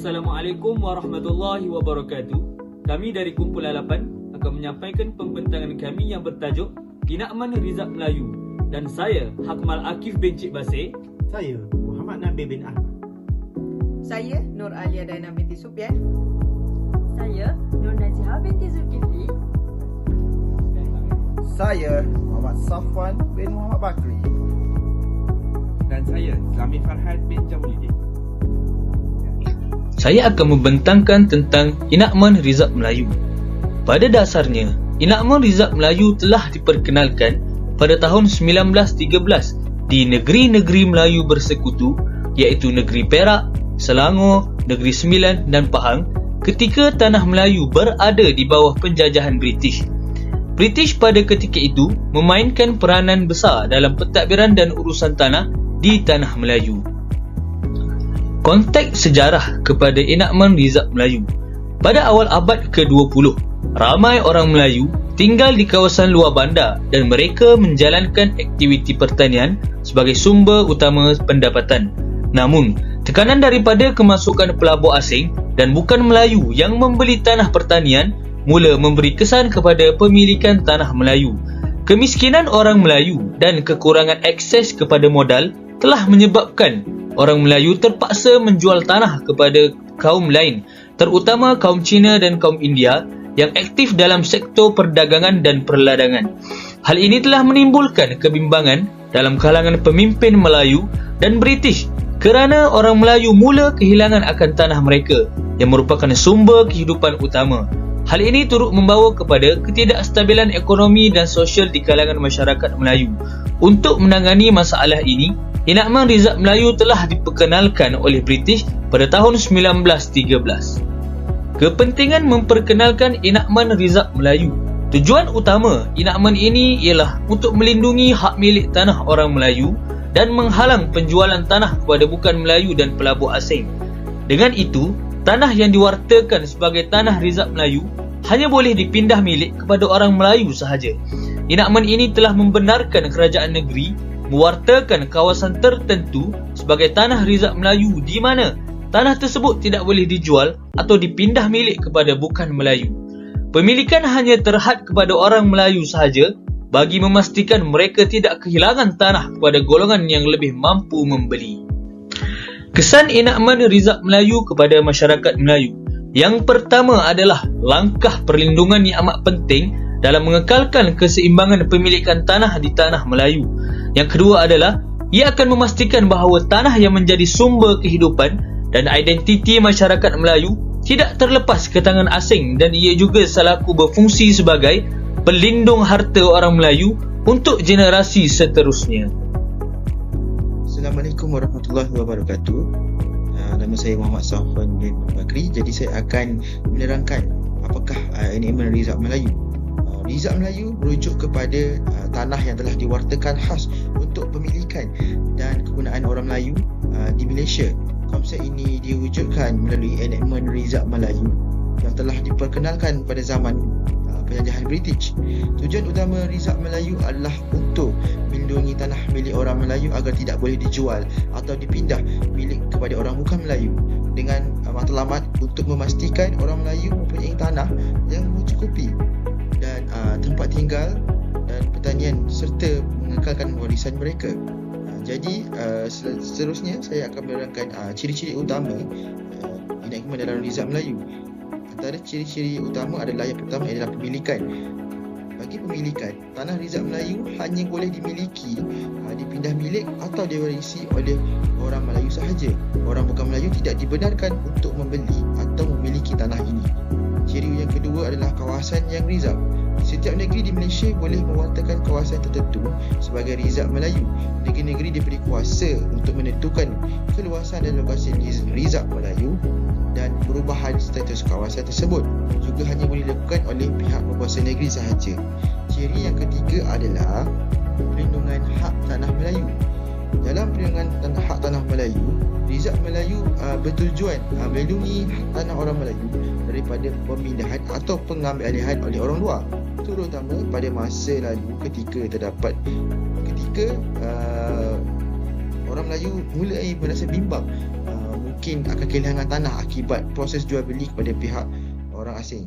Assalamualaikum warahmatullahi wabarakatuh. Kami dari Kumpulan 8 akan menyampaikan pembentangan kami yang bertajuk Inakman Rizab Melayu. Dan saya, Hakmal Akif bin Cik Basir. Saya, Muhammad Nabil bin Ahmad. Saya, Nur Alia Daina binti Supian. Saya, Nur Nazihah binti Zulkifli. Saya, Muhammad Safwan bin Muhammad Bakri. Dan saya, Zami Farhad bin Jamuluddin. Saya akan membentangkan tentang Inakman Rizab Melayu. Pada dasarnya, Inakman Rizab Melayu telah diperkenalkan pada tahun 1913 di negeri-negeri Melayu bersekutu iaitu Negeri Perak, Selangor, Negeri Sembilan dan Pahang ketika tanah Melayu berada di bawah penjajahan British. British pada ketika itu memainkan peranan besar dalam pentadbiran dan urusan tanah di tanah Melayu. Konteks sejarah kepada Inakman Rizab Melayu. Pada awal abad ke-20, ramai orang Melayu tinggal di kawasan luar bandar dan mereka menjalankan aktiviti pertanian sebagai sumber utama pendapatan. Namun, tekanan daripada kemasukan pelabur asing dan bukan Melayu yang membeli tanah pertanian mula memberi kesan kepada pemilikan tanah Melayu. Kemiskinan orang Melayu dan kekurangan akses kepada modal telah menyebabkan orang Melayu terpaksa menjual tanah kepada kaum lain, terutama kaum Cina dan kaum India yang aktif dalam sektor perdagangan dan perladangan. Hal ini telah menimbulkan kebimbangan dalam kalangan pemimpin Melayu dan British kerana orang Melayu mula kehilangan akan tanah mereka yang merupakan sumber kehidupan utama. Hal ini turut membawa kepada ketidakstabilan ekonomi dan sosial di kalangan masyarakat Melayu. Untuk menangani masalah ini, Inakman Rizab Melayu telah diperkenalkan oleh British pada tahun 1913. Kepentingan memperkenalkan Inakman Rizab Melayu. Tujuan utama Inakman ini ialah untuk melindungi hak milik tanah orang Melayu dan menghalang penjualan tanah kepada bukan Melayu dan pelabur asing. Dengan itu, tanah yang diwartakan sebagai tanah Rizab Melayu hanya boleh dipindah milik kepada orang Melayu sahaja. Inakman ini telah membenarkan kerajaan negeri mewartakan kawasan tertentu sebagai tanah Rizab Melayu di mana tanah tersebut tidak boleh dijual atau dipindah milik kepada bukan Melayu. Pemilikan hanya terhad kepada orang Melayu sahaja bagi memastikan mereka tidak kehilangan tanah kepada golongan yang lebih mampu membeli. Kesan Inakman Rizab Melayu kepada masyarakat Melayu. Yang pertama adalah langkah perlindungan yang amat penting dalam mengekalkan keseimbangan pemilikan tanah di tanah Melayu. Yang kedua adalah ia akan memastikan bahawa tanah yang menjadi sumber kehidupan dan identiti masyarakat Melayu tidak terlepas ke tangan asing dan ia juga selaku berfungsi sebagai pelindung harta orang Melayu untuk generasi seterusnya. Assalamualaikum warahmatullahi wabarakatuh. Nama saya Muhammad Safwan bin Bakri. Jadi saya akan menerangkan apakah Inakman Rizab Melayu. Rizab Melayu merujuk kepada tanah yang telah diwartakan khas untuk pemilikan dan kegunaan orang Melayu di Malaysia. Konsep ini diwujudkan melalui Enakman Rizab Melayu yang telah diperkenalkan pada zaman penjajahan British. Tujuan utama Rizab Melayu adalah untuk melindungi tanah milik orang Melayu agar tidak boleh dijual atau dipindah milik kepada orang bukan Melayu dengan matlamat untuk memastikan orang Melayu mempunyai tanah yang mencukupi dan tempat tinggal dan pertanian serta mengekalkan warisan mereka. Jadi seterusnya saya akan menerangkan ciri-ciri utama Inakman dalam Rizab Melayu. Antara ciri-ciri utama adalah yang pertama adalah pemilikan. Bagi pemilikan, tanah Rizab Melayu hanya boleh dimiliki, dipindah milik atau diwarisi oleh orang Melayu sahaja. Orang bukan Melayu tidak dibenarkan untuk membeli atau memiliki tanah ini. Ciri yang kedua adalah kawasan yang rizab. Setiap negeri di Malaysia boleh mewartakan kawasan tertentu sebagai Rizab Melayu. Negeri-negeri diberi kuasa untuk menentukan keluasan dan lokasi Rizab Melayu dan perubahan status kawasan tersebut juga hanya boleh dilakukan oleh pihak berkuasa negeri sahaja. Ciri yang ketiga adalah perlindungan hak tanah Melayu. Dalam perlindungan hak tanah Melayu, Rizab Melayu bertujuan melindungi hak tanah orang Melayu daripada pemindahan atau pengambilalihan oleh orang luar, terutama pada masa lalu ketika orang Melayu mulai merasa bimbang mungkin akan kehilangan tanah akibat proses jual beli kepada pihak orang asing.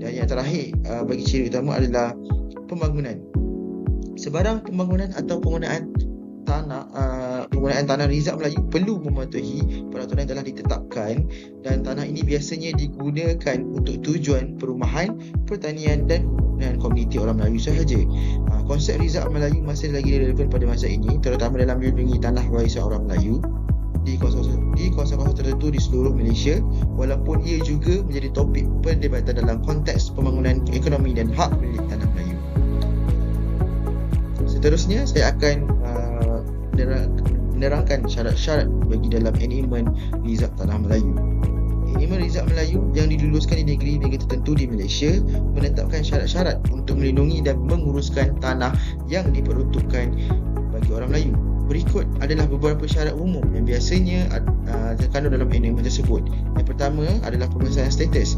Dan yang terakhir, bagi ciri utama adalah pembangunan. Sebarang pembangunan atau penggunaan tanah Rizal Melayu perlu mematuhi peraturan yang telah ditetapkan, dan tanah ini biasanya digunakan untuk tujuan perumahan, pertanian dan komuniti orang Melayu sahaja. Konsep Rizal Melayu masih lagi relevan pada masa ini, terutama dalam melindungi tanah warisan orang Melayu di kawasan-kawasan tertentu di seluruh Malaysia, walaupun ia juga menjadi topik perdebatan dalam konteks pembangunan ekonomi dan hak milik tanah Melayu. Seterusnya, saya akan menerangkan syarat-syarat bagi dalam Enactment Rizal Tanah Melayu. Enactment Rizal Melayu yang diluluskan di negeri-negeri tertentu di Malaysia menetapkan syarat-syarat untuk melindungi dan menguruskan tanah yang diperuntukkan bagi orang Melayu. Berikut adalah beberapa syarat umum yang biasanya terkandung dalam enactment tersebut. Yang pertama adalah pengesahan status.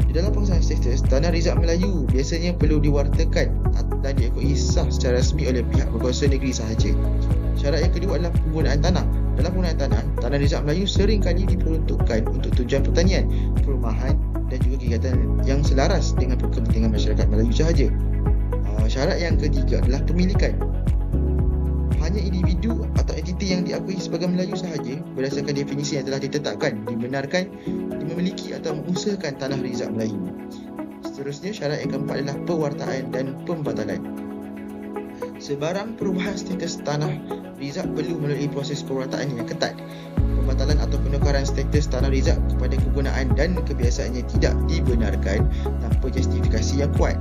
Di dalam pengesahan status, tanah Rizal Melayu biasanya perlu diwartakan dan diakui sah secara rasmi oleh pihak berkuasa negeri sahaja. Syarat yang kedua adalah penggunaan tanah. Dalam penggunaan tanah Rizal Melayu sering kali diperuntukkan untuk tujuan pertanian, perumahan dan juga kegiatan yang selaras dengan kepentingan masyarakat Melayu sahaja. Syarat yang ketiga adalah pemilikan. Hanya individu atau entiti yang diakui sebagai Melayu sahaja berdasarkan definisi yang telah ditetapkan dibenarkan memiliki atau mengusahakan tanah Rizal Melayu. Seterusnya, syarat yang keempat adalah pewartaan dan pembatalan. Sebarang perubahan status tanah Rizal perlu melalui proses pewartaan yang ketat. Pembatalan atau penukaran status tanah Rizal kepada kegunaan dan kebiasaannya tidak dibenarkan tanpa justifikasi yang kuat.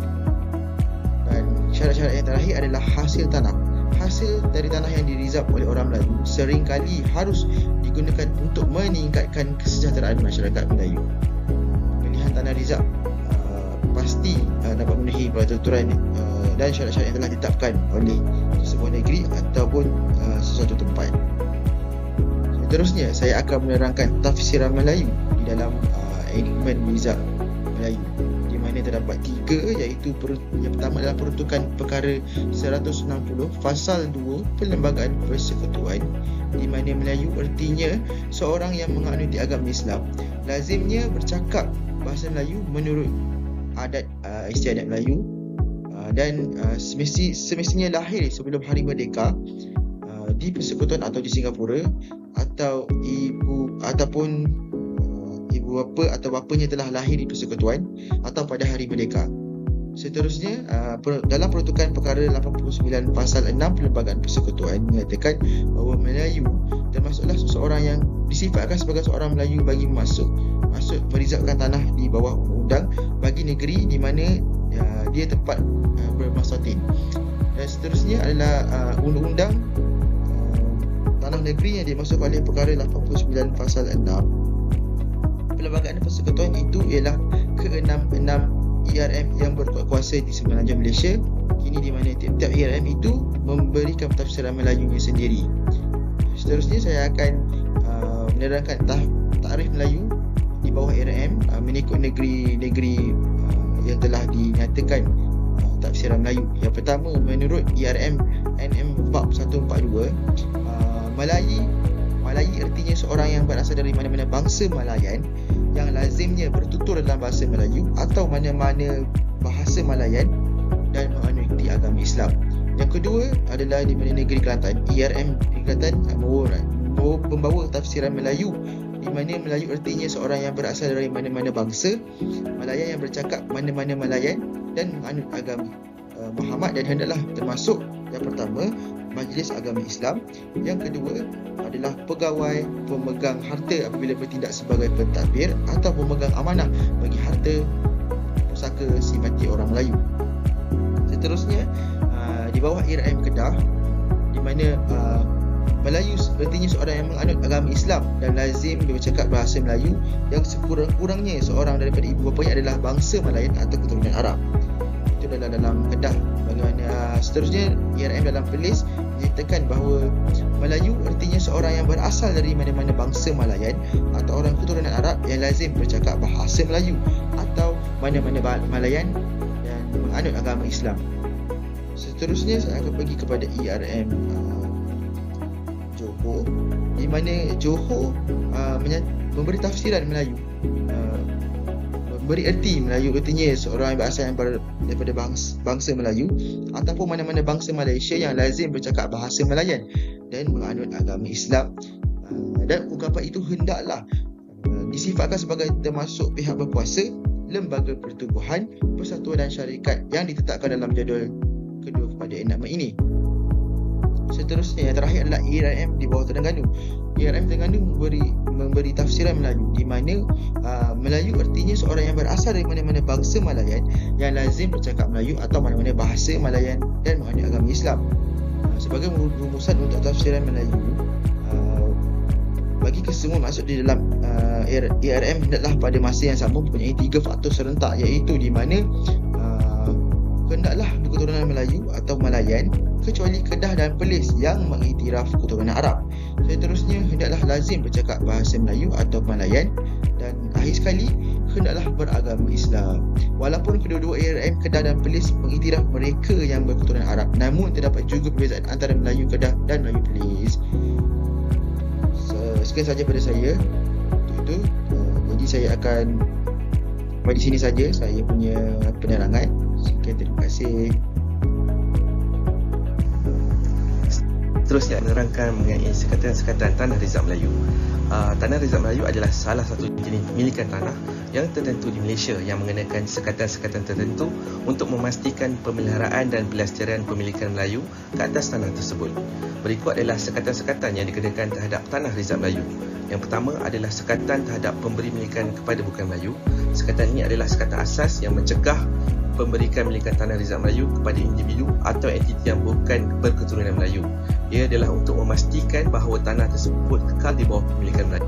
Dan syarat-syarat yang terakhir adalah hasil tanah. Hasil dari tanah yang dirizab oleh orang Melayu seringkali harus digunakan untuk meningkatkan kesejahteraan masyarakat Melayu. Pemilihan tanah rizab pasti dapat memenuhi peraturan dan syarat-syarat yang telah ditetapkan oleh sebuah negeri ataupun sesuatu tempat. Seterusnya, saya akan menerangkan tafsiran Melayu di dalam Enactment Rizal Melayu, di mana terdapat 3, iaitu yang pertama adalah peruntukan perkara 160 Fasal 2 Perlembagaan Persekutuan, di mana Melayu artinya seorang yang menganuti agama Islam lazimnya bercakap bahasa Melayu menurut adat istiadat Melayu, dan semestinya lahir sebelum Hari Merdeka di Persekutuan atau di Singapura, atau ibu bapa atau bapanya telah lahir di Persekutuan atau pada Hari Merdeka. Seterusnya, dalam peruntukan perkara 89 Pasal 6 Perlembagaan Persekutuan menyatakan bahawa Melayu termasuklah seseorang yang disifatkan sebagai seorang Melayu bagi maksud merizabkan tanah di bawah undang-undang bagi negeri di mana dia tempat bermasatin. Dan seterusnya adalah undang-undang tanah negeri yang dimaksud oleh perkara 89 Pasal 6 Perlembagaan Persekutuan itu ialah ke-66 ERM yang berkuasa di semenanjung Malaysia kini, di mana tiap-tiap ERM itu memberikan tafsiran Melayunya sendiri. Seterusnya, saya akan menerangkan takrif Melayu di bawah ERM mengikut negeri-negeri yang telah dinyatakan tafsiran Melayu. Yang pertama, menurut ERM NM Bab 142, Malayi artinya seorang yang berasal dari mana-mana bangsa Malayan yang lazimnya bertutur dalam bahasa Melayu atau mana-mana bahasa Malayan dan menganuti agama Islam. Yang kedua adalah di mana negeri Kelantan. ERM negeri Kelantan membawa tafsiran Melayu, di mana Melayu artinya seorang yang berasal dari mana-mana bangsa Malayan yang bercakap mana-mana Malayan dan menganut agama Muhammad, dan hendaklah termasuk yang pertama Majlis Agama Islam, yang kedua adalah pegawai pemegang harta apabila bertindak sebagai pentadbir atau pemegang amanah bagi harta pusaka simpanti orang Melayu. Seterusnya, di bawah ERM Kedah, di mana Melayu artinya seorang yang menganut agama Islam dan lazim bercakap bahasa Melayu, yang sekurang-kurangnya seorang daripada ibu bapanya adalah bangsa Malayan atau keturunan Arab. Itu adalah dalam Kedah. Bagaimana seterusnya, ERM dalam Perlis menyatakan bahawa Melayu artinya seorang yang berasal dari mana-mana bangsa Malayan atau orang keturunan Arab yang lazim bercakap bahasa Melayu atau mana-mana Malayan dan menganut agama Islam. Seterusnya, saya akan pergi kepada ERM Johor, di mana Johor memberi tafsiran Melayu, memberi erti Melayu, artinya seorang yang berasal daripada bangsa Melayu ataupun mana-mana bangsa Malaysia yang lazim bercakap bahasa Melayan dan menganut agama Islam. Dan ungkapan itu hendaklah disifatkan sebagai termasuk pihak berkuasa, lembaga pertubuhan, persatuan dan syarikat yang ditetapkan dalam jadual kedua kepada enakmen ini. Seterusnya, yang terakhir adalah ERM di bawah Terengganu. ERM Terengganu memberi tafsiran Melayu, di mana Melayu artinya seorang yang berasal dari mana-mana bangsa Malayan yang lazim bercakap Melayu atau mana-mana bahasa Malayan dan menganut agama Islam. Sebagai rumusan untuk tafsiran Melayu, bagi kesemua masuk di dalam ERM hendaklah pada masa yang sama mempunyai 3 faktor serentak, iaitu di mana hendaklah berketurunan Melayu atau Malayan kecuali Kedah dan Perlis yang mengiktiraf keturunan Arab. Seterusnya, hendaklah lazim bercakap bahasa Melayu atau Malayan, dan akhir sekali hendaklah beragama Islam. Walaupun kedua-dua ARM Kedah dan Perlis mengiktiraf mereka yang berketurunan Arab, namun terdapat juga perbezaan antara Melayu Kedah dan Melayu Perlis. Sekian saja pada saya. Jadi saya akan di sini saja saya punya penerangan. Sekian, terima kasih. Seterusnya menerangkan mengenai sekatan-sekatan Tanah Rizal Melayu. Tanah Rizal Melayu adalah salah satu jenis milikan tanah yang tertentu di Malaysia yang mengenakan sekatan-sekatan tertentu untuk memastikan pemeliharaan dan pelestarian pemilikan Melayu ke atas tanah tersebut. Berikut adalah sekatan-sekatan yang dikenakan terhadap Tanah Rizal Melayu. Yang pertama adalah sekatan terhadap pemberi milikan kepada bukan Melayu. Sekatan ini adalah sekatan asas yang mencegah pemberikan milikan Tanah Rizal Melayu kepada individu atau entiti yang bukan berketurunan Melayu. Ia adalah untuk memastikan bahawa tanah tersebut kekal di bawah pemilikan Melayu,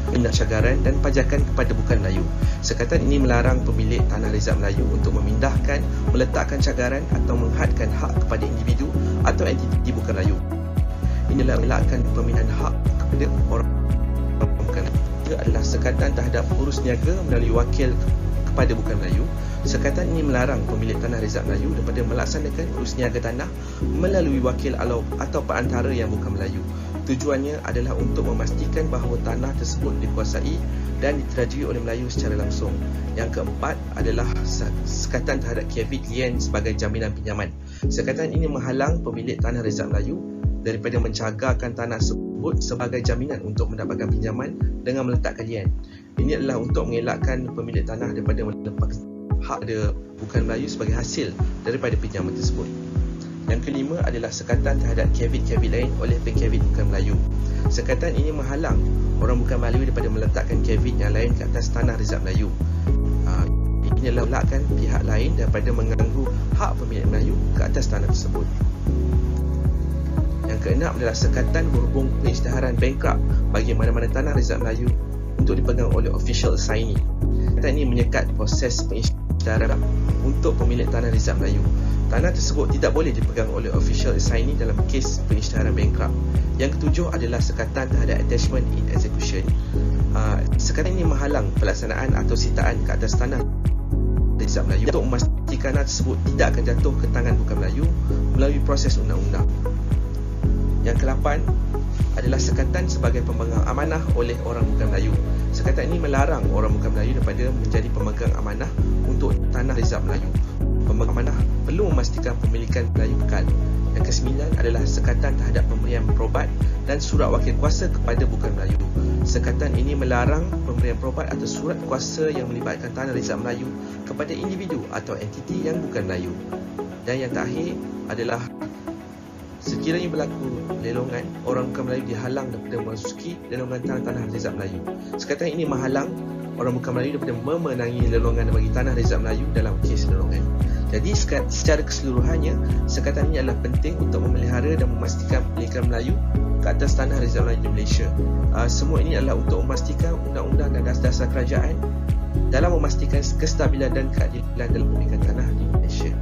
minat cagaran dan pajakan kepada bukan Melayu. Sekatan ini melarang pemilik Tanah Rizal Melayu untuk memindahkan, meletakkan cagaran atau menghadkan hak kepada individu atau entiti bukan Melayu. Inilah melakkan pemindahan hak kepada orang bukan Melayu. Ia adalah sekatan terhadap urus niaga melalui wakil kepada bukan Melayu. Sekatan ini melarang pemilik Tanah Rizal Melayu daripada melaksanakan urus niaga tanah melalui wakil atau perantara yang bukan Melayu. Tujuannya adalah untuk memastikan bahawa tanah tersebut dikuasai dan diterajui oleh Melayu secara langsung. Yang keempat adalah sekatan terhadap kiavit lien sebagai jaminan pinjaman. Sekatan ini menghalang pemilik Tanah Rizal Melayu daripada mencagarkan tanah tersebut sebagai jaminan untuk mendapatkan pinjaman dengan meletakkan lien. Ini adalah untuk mengelakkan pemilik tanah daripada melepaskan hak dia bukan Melayu sebagai hasil daripada pinjaman tersebut. Yang kelima adalah sekatan terhadap kiavit-kiavit lain oleh pengkiavit bukan Melayu. Sekatan ini menghalang orang bukan Melayu daripada meletakkan kiavit yang lain ke atas Tanah Rizal Melayu. Ini adalah melakkan pihak lain daripada mengganggu hak pemilik Melayu ke atas tanah tersebut. Yang keenam adalah sekatan berhubung pengisytiharan bankrupt bagi mana-mana Tanah Rizal Melayu untuk dipegang oleh official assignee. Sekatan ini menyekat proses pengisytiharan untuk pemilik Tanah Rizal Melayu. Tanah tersebut tidak boleh dipegang oleh official assignee dalam kes pengisytiharan bankrupt. Yang ketujuh adalah sekatan terhadap attachment in execution. Sekatan ini menghalang pelaksanaan atau sitaan ke atas Tanah Rizal Melayu untuk memastikan tanah tersebut tidak akan jatuh ke tangan bukan Melayu melalui proses undang-undang. Yang ke-8 adalah sekatan sebagai pemegang amanah oleh orang bukan Melayu. Sekatan ini melarang orang bukan Melayu daripada menjadi pemegang amanah untuk Tanah Rizal Melayu. Pemegang amanah perlu memastikan pemilikan Melayu kekal. Yang ke-9 adalah sekatan terhadap pemberian probat dan surat wakil kuasa kepada bukan Melayu. Sekatan ini melarang pemberian probat atau surat kuasa yang melibatkan Tanah Rizal Melayu kepada individu atau entiti yang bukan Melayu. Dan yang terakhir adalah sekiranya berlaku lelongan, orang bukan Melayu dihalang daripada memasuki lelongan Tanah Rizal Melayu. Sekatan ini menghalang orang bukan Melayu daripada memenangi lelongan bagi Tanah Rizal Melayu dalam kes lelongan. Jadi secara keseluruhannya, sekatan ini adalah penting untuk memelihara dan memastikan pemilikan Melayu ke atas Tanah Rizal Melayu di Malaysia. Semua ini adalah untuk memastikan undang-undang dan dasar-dasar kerajaan dalam memastikan kestabilan dan keadilan dalam pemilikan tanah di Malaysia.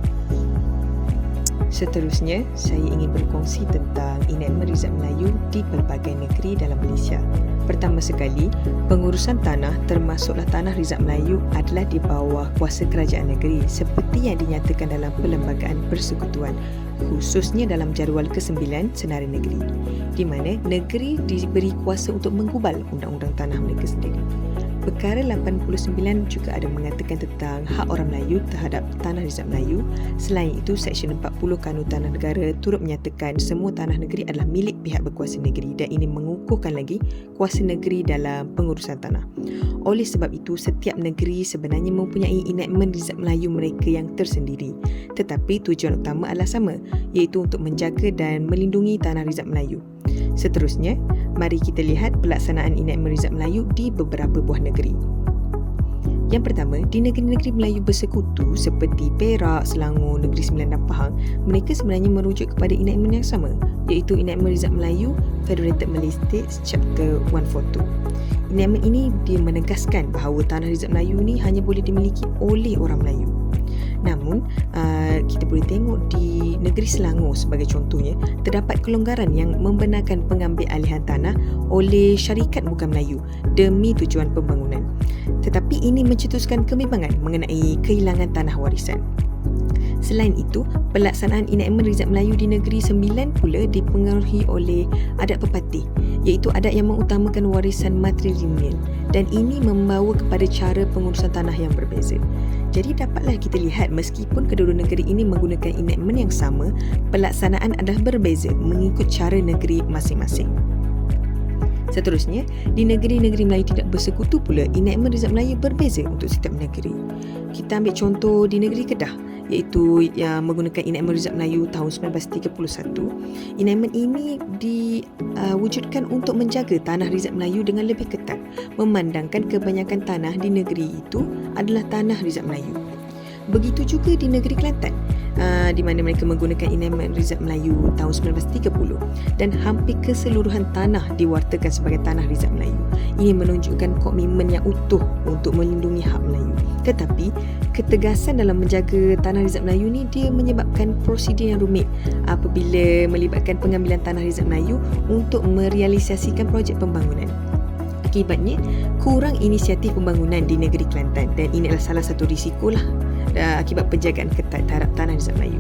Seterusnya, saya ingin berkongsi tentang enakmen Rizal Melayu di pelbagai negeri dalam Malaysia. Pertama sekali, pengurusan tanah termasuklah tanah Rizab Melayu adalah di bawah kuasa kerajaan negeri seperti yang dinyatakan dalam Perlembagaan Persekutuan, khususnya dalam jadual ke-9 Senarai Negeri, di mana negeri diberi kuasa untuk menggubal undang-undang tanah mereka sendiri. Perkara 89 juga ada mengatakan tentang hak orang Melayu terhadap tanah Rizab Melayu. Selain itu, Seksyen 40 Kanun Tanah Negara turut menyatakan semua tanah negeri adalah milik pihak berkuasa negeri dan ini mengukuhkan lagi kuasa negeri dalam pengurusan tanah. Oleh sebab itu, setiap negeri sebenarnya mempunyai enactment Rizab Melayu mereka yang tersendiri. Tetapi tujuan utama adalah sama, iaitu untuk menjaga dan melindungi tanah Rizab Melayu. Seterusnya, mari kita lihat pelaksanaan enactment Rizab Melayu di beberapa buah negeri. Yang pertama, di negeri-negeri Melayu bersekutu seperti Perak, Selangor, Negeri Sembilan dan Pahang, mereka sebenarnya merujuk kepada enactment yang sama, iaitu enactment Rizab Melayu Federated Malay States Chapter 142. Enactment ini dia menegaskan bahawa tanah Rizab Melayu ini hanya boleh dimiliki oleh orang Melayu. Namun, kita boleh tengok di negeri Selangor sebagai contohnya, terdapat kelonggaran yang membenarkan pengambil alihan tanah oleh syarikat bukan Melayu demi tujuan pembangunan. Tetapi ini mencetuskan kebimbangan mengenai kehilangan tanah warisan. Selain itu, pelaksanaan enactment Rizab Melayu di Negeri Sembilan pula dipengaruhi oleh adat pepatih, iaitu adat yang mengutamakan warisan matrilineal, dan ini membawa kepada cara pengurusan tanah yang berbeza. Jadi dapatlah kita lihat meskipun kedua-dua negeri ini menggunakan enactment yang sama, pelaksanaan adalah berbeza mengikut cara negeri masing-masing. Seterusnya, di negeri-negeri Melayu tidak bersekutu pula, enactment Rizab Melayu berbeza untuk setiap negeri. Kita ambil contoh di negeri Kedah, iaitu yang menggunakan enactment Rizab Melayu tahun 1931. Enactment ini diwujudkan untuk menjaga tanah Rizab Melayu dengan lebih ketat, memandangkan kebanyakan tanah di negeri itu adalah tanah Rizab Melayu. Begitu juga di negeri Kelantan, di mana mereka menggunakan enactment Rizab Melayu tahun 1930 dan hampir keseluruhan tanah diwartakan sebagai tanah Rizab Melayu. Ini menunjukkan komitmen yang utuh untuk melindungi hak Melayu. Tetapi ketegasan dalam menjaga tanah Rizab Melayu ni dia menyebabkan prosedur yang rumit apabila melibatkan pengambilan tanah Rizab Melayu untuk merealisasikan projek pembangunan. Akibatnya, kurang inisiatif pembangunan di negeri Kelantan dan ini adalah salah satu risikolah akibat penjagaan ketat terhadap tanah Rizab Melayu.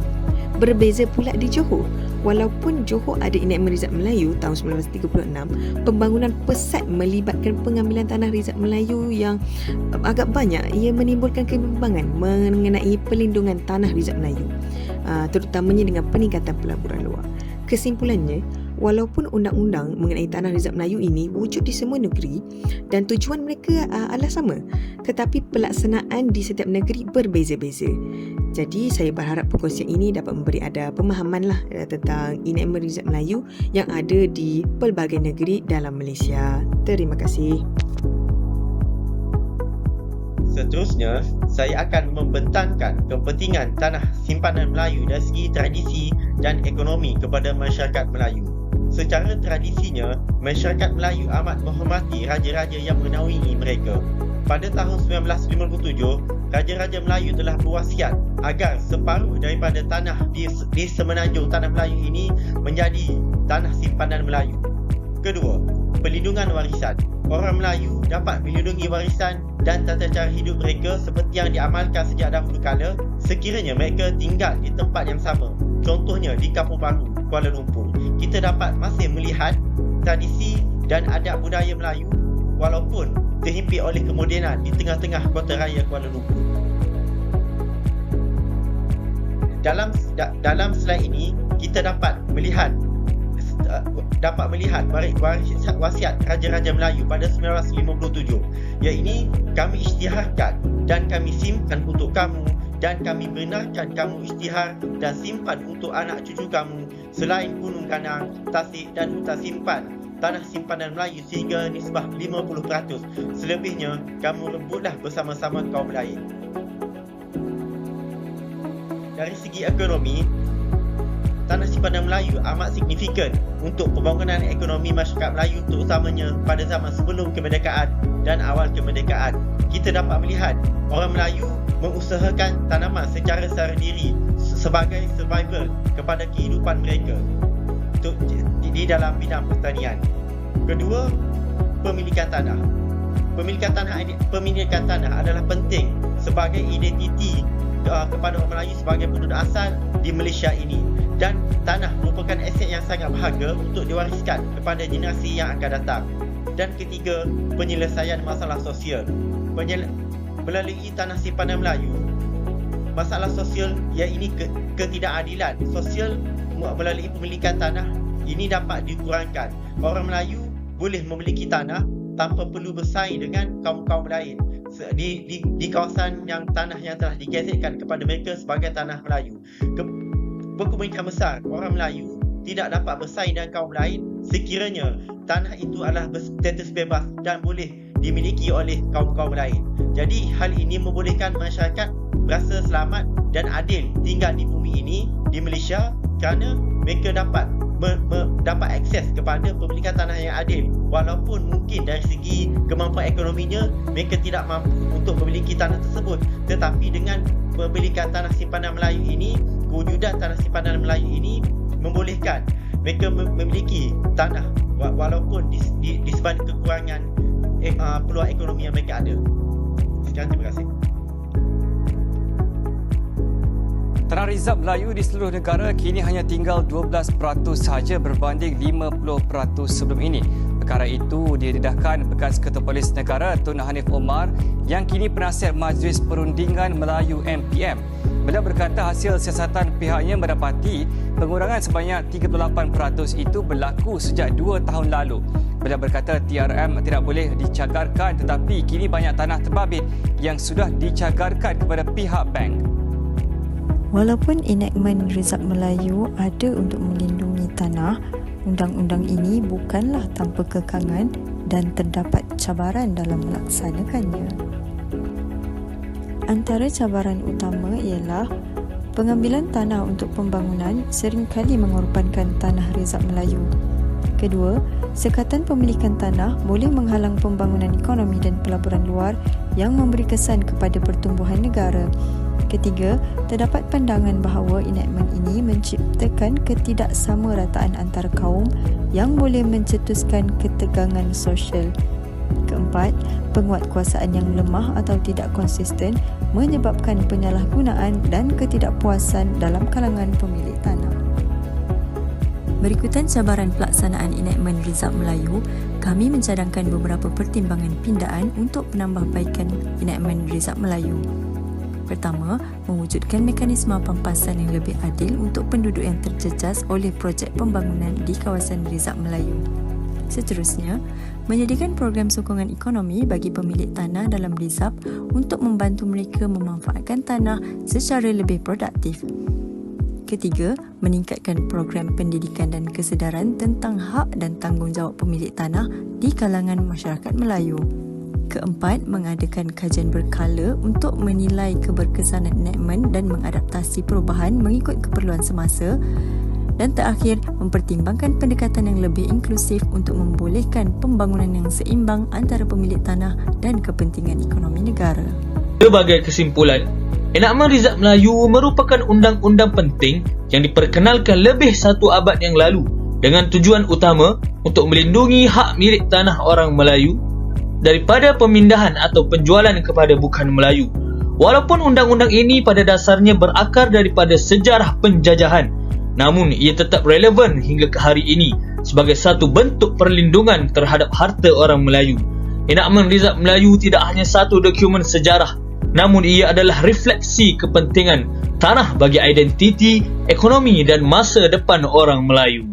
Berbeza pula di Johor. Walaupun Johor ada enactment Rizab Melayu tahun 1936, pembangunan pesat melibatkan pengambilan tanah Rizab Melayu yang agak banyak. Ia menimbulkan kebimbangan mengenai pelindungan tanah Rizab Melayu, terutamanya dengan peningkatan pelaburan luar. Kesimpulannya, walaupun undang-undang mengenai tanah Rizab Melayu ini wujud di semua negeri dan tujuan mereka adalah sama, tetapi pelaksanaan di setiap negeri berbeza-beza. Jadi saya berharap perkongsian ini dapat memberi anda pemahaman tentang enactment Rizab Melayu yang ada di pelbagai negeri dalam Malaysia. Terima kasih. Seterusnya, saya akan membentangkan kepentingan tanah simpanan Melayu dari segi tradisi dan ekonomi kepada masyarakat Melayu. Secara tradisinya, masyarakat Melayu amat menghormati raja-raja yang menaungi mereka. Pada tahun 1957, raja-raja Melayu telah berwasiat agar separuh daripada tanah di semenanjung tanah Melayu ini menjadi tanah simpanan Melayu. Kedua, perlindungan warisan. Orang Melayu dapat melindungi warisan dan tata cara hidup mereka seperti yang diamalkan sejak dahulu kala sekiranya mereka tinggal di tempat yang sama. Contohnya di Kampung Baru, Kuala Lumpur. Kita dapat masih melihat tradisi dan adat budaya Melayu walaupun terhimpit oleh kemodenan di tengah-tengah kota raya Kuala Lumpur. Dalam slide ini kita dapat melihat wasiat Raja-Raja Melayu pada 1957. Iaitu kami isytiharkan dan kami simpan untuk kamu dan kami benarkan kamu isytihar dan simpan untuk anak cucu kamu selain Gunung Kanang, Tasik dan hutan simpan tanah simpanan Melayu sehingga nisbah 50%. Selebihnya kamu rebutlah bersama-sama kaum lain. Dari segi ekonomi, tanah simpanan Melayu amat signifikan untuk pembangunan ekonomi masyarakat Melayu terutamanya pada zaman sebelum kemerdekaan dan awal kemerdekaan. Kita dapat melihat orang Melayu mengusahakan tanaman secara diri sebagai survival kepada kehidupan mereka di dalam bidang pertanian. Kedua, pemilikan tanah. Pemilikan tanah adalah penting sebagai identiti kepada orang Melayu sebagai penduduk asal di Malaysia ini, dan tanah merupakan aset yang sangat berharga untuk diwariskan kepada generasi yang akan datang. Dan ketiga, penyelesaian masalah sosial. Melalui tanah simpanan Melayu, masalah sosial iaitu ketidakadilan sosial melalui pemilikan tanah ini dapat dikurangkan. Orang Melayu boleh memiliki tanah tanpa perlu bersaing dengan kaum-kaum lain di kawasan yang tanah yang telah digazetkan kepada mereka sebagai tanah Melayu. Berkemungkinan besar orang Melayu tidak dapat bersaing dengan kaum lain sekiranya tanah itu adalah berstatus bebas dan boleh dimiliki oleh kaum-kaum lain. Jadi hal ini membolehkan masyarakat berasa selamat dan adil tinggal di bumi ini di Malaysia kerana mereka dapat akses kepada pemilikan tanah yang adil, walaupun mungkin dari segi kemampuan ekonominya mereka tidak mampu untuk memiliki tanah tersebut, tetapi dengan pemilikan tanah simpanan Melayu ini, kewujudan tanah simpanan Melayu ini membolehkan mereka memiliki tanah walaupun disebabkan kekurangan peluang ekonomi yang mereka ada. Sekian, terima kasih. Tanah rizab Melayu di seluruh negara kini hanya tinggal 12% sahaja berbanding 50% sebelum ini. Perkara itu didedahkan bekas Ketua Polis Negara Tun Hanif Omar yang kini penasihat Majlis Perundingan Melayu MPM. Beliau berkata hasil siasatan pihaknya mendapati pengurangan sebanyak 38% itu berlaku sejak 2 tahun lalu. Beliau berkata TRM tidak boleh dicagarkan, tetapi kini banyak tanah terbabit yang sudah dicagarkan kepada pihak bank. Walaupun enakmen Rizab Melayu ada untuk melindungi tanah, undang-undang ini bukanlah tanpa kekangan dan terdapat cabaran dalam melaksanakannya. Antara cabaran utama ialah pengambilan tanah untuk pembangunan seringkali mengorbankan tanah Rizab Melayu. Kedua, sekatan pemilikan tanah boleh menghalang pembangunan ekonomi dan pelaburan luar yang memberi kesan kepada pertumbuhan negara. Ketiga, terdapat pandangan bahawa enakmen ini menciptakan ketidaksamarataan antara kaum yang boleh mencetuskan ketegangan sosial. Keempat, penguatkuasaan yang lemah atau tidak konsisten menyebabkan penyalahgunaan dan ketidakpuasan dalam kalangan pemilik tanah. Berikutan cabaran pelaksanaan enakmen Rizab Melayu, kami mencadangkan beberapa pertimbangan pindaan untuk penambahbaikan enakmen Rizab Melayu. Pertama, mewujudkan mekanisme pampasan yang lebih adil untuk penduduk yang terjejas oleh projek pembangunan di kawasan Rizab Melayu. Seterusnya, menyediakan program sokongan ekonomi bagi pemilik tanah dalam Rizab untuk membantu mereka memanfaatkan tanah secara lebih produktif. Ketiga, meningkatkan program pendidikan dan kesedaran tentang hak dan tanggungjawab pemilik tanah di kalangan masyarakat Melayu. Keempat, mengadakan kajian berkala untuk menilai keberkesanan enakmen dan mengadaptasi perubahan mengikut keperluan semasa. Dan terakhir, mempertimbangkan pendekatan yang lebih inklusif untuk membolehkan pembangunan yang seimbang antara pemilik tanah dan kepentingan ekonomi negara. Sebagai kesimpulan, enakmen Rizab Melayu merupakan undang-undang penting yang diperkenalkan lebih 1 abad yang lalu dengan tujuan utama untuk melindungi hak milik tanah orang Melayu daripada pemindahan atau penjualan kepada bukan Melayu. Walaupun undang-undang ini pada dasarnya berakar daripada sejarah penjajahan, namun ia tetap relevan hingga ke hari ini sebagai satu bentuk perlindungan terhadap harta orang Melayu. Enakmen Rizab Melayu tidak hanya satu dokumen sejarah, namun ia adalah refleksi kepentingan tanah bagi identiti, ekonomi dan masa depan orang Melayu.